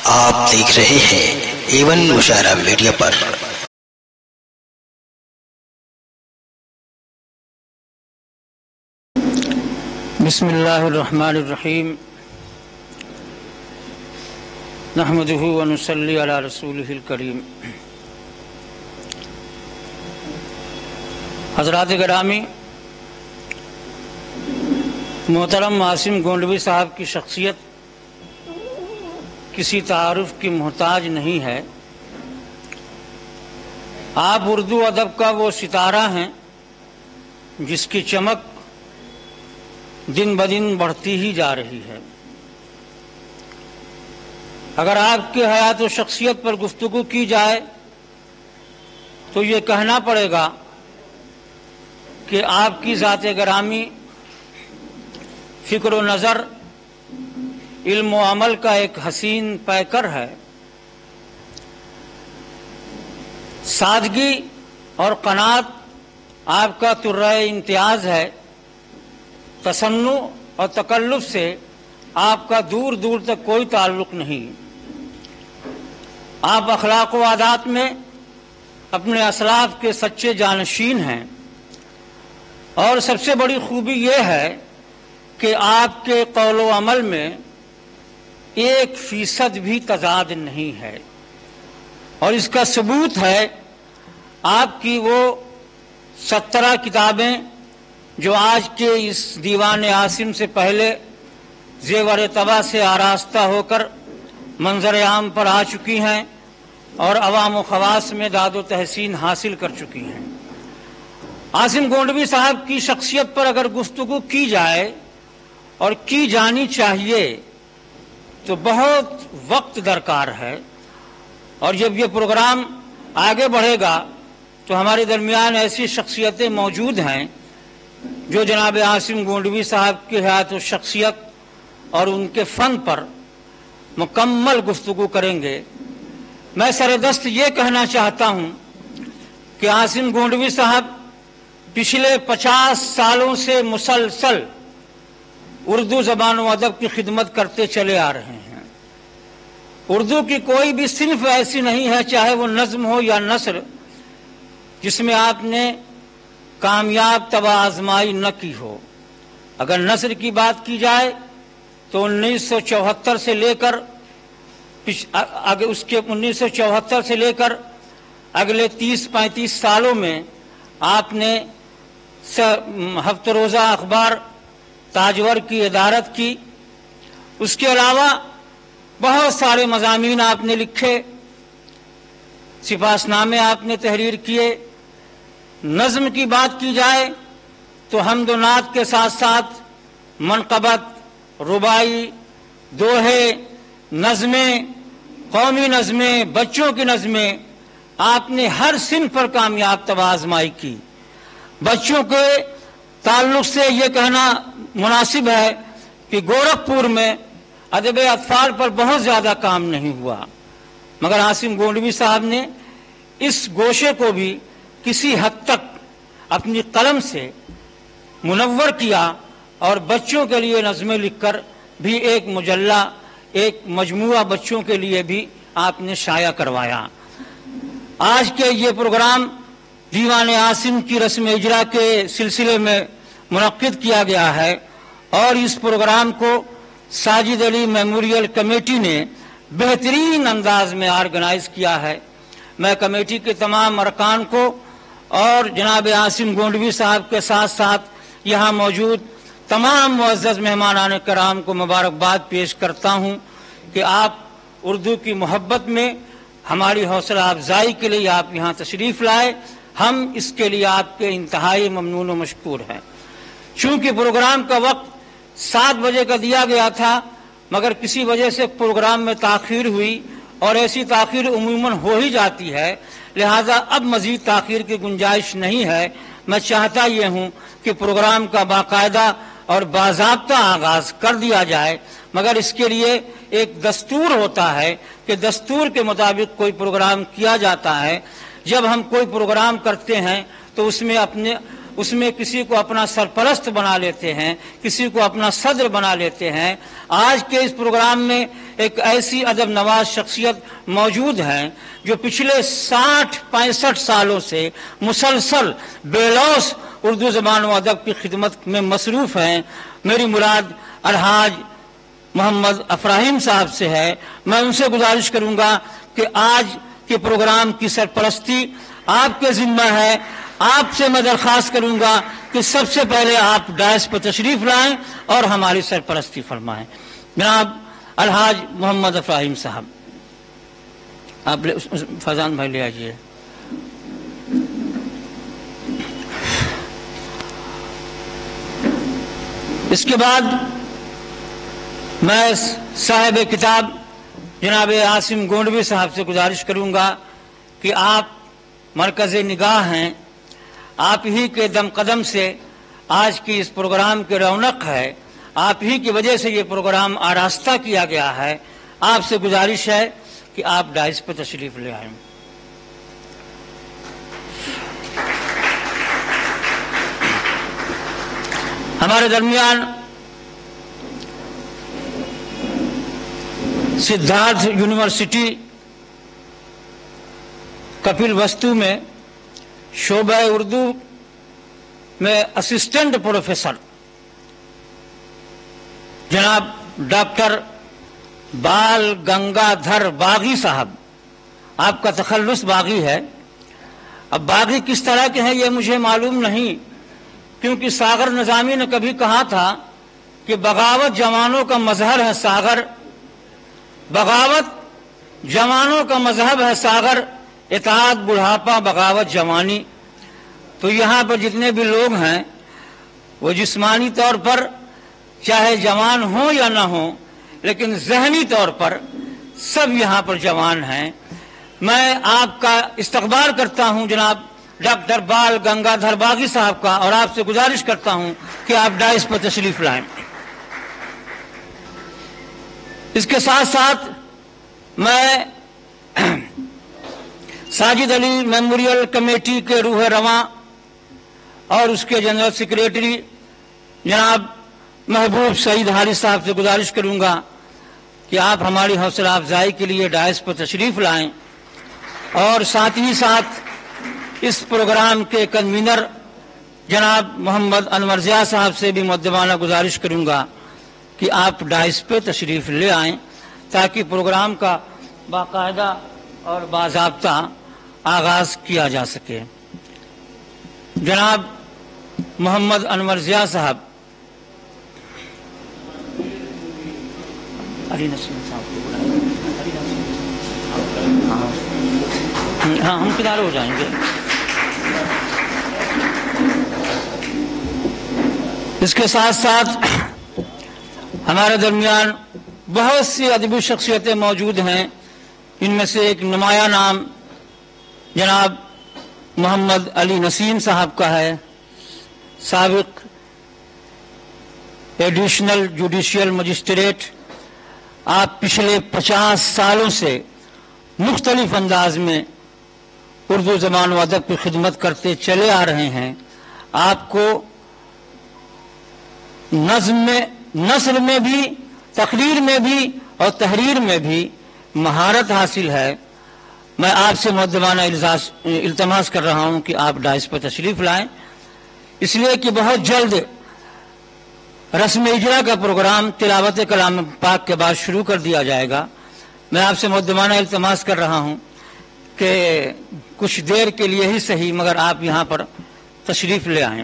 آپ دیکھ رہے ہیں ایون مشاعرہ میڈیا پر۔ بسم اللہ الرحمن الرحیم، نحمدہ ونصلی علی رسولہ الکریم۔ حضرات گرامی، محترم عاصم گونڈوی صاحب کی شخصیت کسی تعارف کی محتاج نہیں ہے۔ آپ اردو ادب کا وہ ستارہ ہیں جس کی چمک دن بدن بڑھتی ہی جا رہی ہے۔ اگر آپ کی حیات و شخصیت پر گفتگو کی جائے تو یہ کہنا پڑے گا کہ آپ کی ذات گرامی فکر و نظر، علم و عمل کا ایک حسین پیکر ہے۔ سادگی اور قناعت آپ کا طرہ امتیاز ہے۔ تصنع اور تکلف سے آپ کا دور دور تک کوئی تعلق نہیں۔ آپ اخلاق و عادات میں اپنے اسلاف کے سچے جانشین ہیں، اور سب سے بڑی خوبی یہ ہے کہ آپ کے قول و عمل میں 1% بھی تضاد نہیں ہے، اور اس کا ثبوت ہے آپ کی وہ 17 کتابیں جو آج کے اس دیوان عاصم سے پہلے زیور طبع سے آراستہ ہو کر منظر عام پر آ چکی ہیں اور عوام و خواص میں داد و تحسین حاصل کر چکی ہیں۔ عاصم گونڈوی صاحب کی شخصیت پر اگر گفتگو کی جائے اور کی جانی چاہیے تو بہت وقت درکار ہے، اور جب یہ پروگرام آگے بڑھے گا تو ہمارے درمیان ایسی شخصیتیں موجود ہیں جو جناب عاصم گونڈوی صاحب کی حیات و شخصیت اور ان کے فن پر مکمل گفتگو کریں گے۔ میں سر دست یہ کہنا چاہتا ہوں کہ عاصم گونڈوی صاحب پچھلے 50 سالوں سے مسلسل اردو زبان و ادب کی خدمت کرتے چلے آ رہے ہیں۔ اردو کی کوئی بھی صنف ایسی نہیں ہے، چاہے وہ نظم ہو یا نثر، جس میں آپ نے کامیاب طبع آزمائی نہ کی ہو۔ اگر نثر کی بات کی جائے تو 1974 سے لے کر اگلے 30-35 سالوں میں آپ نے ہفتہ روزہ اخبار تاجور کی ادارت کی۔ اس کے علاوہ بہت سارے مضامین آپ نے لکھے، سپاس نامے آپ نے تحریر کیے۔ نظم کی بات کی جائے تو حمد و نعت کے ساتھ ساتھ منقبت، رباعی، دوہے، نظمیں، قومی نظمیں، بچوں کی نظمیں، آپ نے ہر صنف پر کامیاب طبع آزمائی کی۔ بچوں کے تعلق سے یہ کہنا مناسب ہے کہ گورکھپور میں ادب اطفال پر بہت زیادہ کام نہیں ہوا، مگر عاصم گونڈوی صاحب نے اس گوشے کو بھی کسی حد تک اپنی قلم سے منور کیا، اور بچوں کے لیے نظمیں لکھ کر بھی ایک مجلہ، ایک مجموعہ بچوں کے لیے بھی آپ نے شائع کروایا۔ آج کے یہ پروگرام دیوان عاصم کی رسم اجرا کے سلسلے میں منعقد کیا گیا ہے، اور اس پروگرام کو ساجد علی میموریل کمیٹی نے بہترین انداز میں آرگنائز کیا ہے۔ میں کمیٹی کے تمام ارکان کو اور جناب عاصم گونڈوی صاحب کے ساتھ ساتھ یہاں موجود تمام معزز مہمانان کرام کو مبارکباد پیش کرتا ہوں کہ آپ اردو کی محبت میں ہماری حوصلہ افزائی کے لیے آپ یہاں تشریف لائے۔ ہم اس کے لیے آپ کے انتہائی ممنون و مشکور ہیں۔ چونکہ پروگرام کا وقت 7 بجے کا دیا گیا تھا، مگر کسی وجہ سے پروگرام میں تاخیر ہوئی، اور ایسی تاخیر عموماً ہو ہی جاتی ہے، لہذا اب مزید تاخیر کی گنجائش نہیں ہے۔ میں چاہتا یہ ہوں کہ پروگرام کا باقاعدہ اور باضابطہ آغاز کر دیا جائے، مگر اس کے لیے ایک دستور ہوتا ہے کہ دستور کے مطابق کوئی پروگرام کیا جاتا ہے۔ جب ہم کوئی پروگرام کرتے ہیں تو اس میں اس میں کسی کو اپنا سرپرست بنا لیتے ہیں، کسی کو اپنا صدر بنا لیتے ہیں۔ آج کے اس پروگرام میں ایک ایسی ادب نواز شخصیت موجود ہیں جو پچھلے 60-65 سالوں سے مسلسل بے لوث اردو زبان و ادب کی خدمت میں مصروف ہیں۔ میری مراد الحاج محمد افراہیم صاحب سے ہے۔ میں ان سے گزارش کروں گا کہ آج کے پروگرام کی سرپرستی آپ کے ذمہ ہے۔ آپ سے میں درخواست کروں گا کہ سب سے پہلے آپ ڈائس پر تشریف لائیں اور ہماری سرپرستی فرمائیں۔ جناب الحاج محمد افراہیم صاحب، آپ فیضان بھائی لے آئیے۔ اس کے بعد میں صاحب کتاب جناب عاصم گونڈوی صاحب سے گزارش کروں گا کہ آپ مرکز نگاہ ہیں، آپ ہی کے دم قدم سے آج کی اس پروگرام کی رونق ہے، آپ ہی کی وجہ سے یہ پروگرام آراستہ کیا گیا ہے۔ آپ سے گزارش ہے کہ آپ ڈائس پہ تشریف لے آئیں۔ ہمارے درمیان سدھارتھ یونیورسٹی کپل وستو میں شعبہ اردو میں اسسٹنٹ پروفیسر جناب ڈاکٹر بال گنگا دھر باغی صاحب، آپ کا تخلص باغی ہے۔ اب باغی کس طرح کے ہیں یہ مجھے معلوم نہیں، کیونکہ ساغر نظامی نے کبھی کہا تھا کہ بغاوت جوانوں کا مظہر ہے ساغر، بغاوت جوانوں کا مذہب ہے ساغر، اطاعت بڑھاپا بغاوت جوانی۔ تو یہاں پر جتنے بھی لوگ ہیں وہ جسمانی طور پر چاہے جوان ہوں یا نہ ہوں، لیکن ذہنی طور پر سب یہاں پر جوان ہیں۔ میں آپ کا استقبال کرتا ہوں جناب ڈاکٹر بال گنگا دھر باغی صاحب کا، اور آپ سے گزارش کرتا ہوں کہ آپ ڈائس پر تشریف لائیں۔ اس کے ساتھ ساتھ میں ساجد علی میموریل کمیٹی کے روح رواں اور اس کے جنرل سیکریٹری جناب محبوب سعید حارث صاحب سے گزارش کروں گا کہ آپ ہماری حوصلہ افزائی کے لیے ڈائس پر تشریف لائیں، اور ساتھ ہی ساتھ اس پروگرام کے کنوینر جناب محمد انور ضیاء صاحب سے بھی مؤدبانہ گزارش کروں گا کہ آپ ڈائس پہ تشریف لے آئیں تاکہ پروگرام کا باقاعدہ اور باضابطہ آغاز کیا جا سکے۔ جناب محمد انور ضیاء صاحب، علی نسیم صاحب کو بلائیں۔ ہاں ہم کنارے ہو جائیں گے۔ اس کے ساتھ ساتھ ہمارے درمیان بہت سی ادبی شخصیتیں موجود ہیں، ان میں سے ایک نمایاں نام جناب محمد علی نسیم صاحب کا ہے، سابق ایڈیشنل جوڈیشل مجسٹریٹ۔ آپ پچھلے 50 سالوں سے مختلف انداز میں اردو زبان و ادب کی خدمت کرتے چلے آ رہے ہیں۔ آپ کو نظم میں، نثر میں بھی، تقریر میں بھی اور تحریر میں بھی مہارت حاصل ہے۔ میں آپ سے مؤدبانہ التماس کر رہا ہوں کہ آپ ڈائس پر تشریف لائیں، اس لیے کہ بہت جلد رسم اجرا کا پروگرام تلاوت کلام پاک کے بعد شروع کر دیا جائے گا۔ میں آپ سے مؤدبانہ التماس کر رہا ہوں کہ کچھ دیر کے لیے ہی صحیح مگر آپ یہاں پر تشریف لے آئیں۔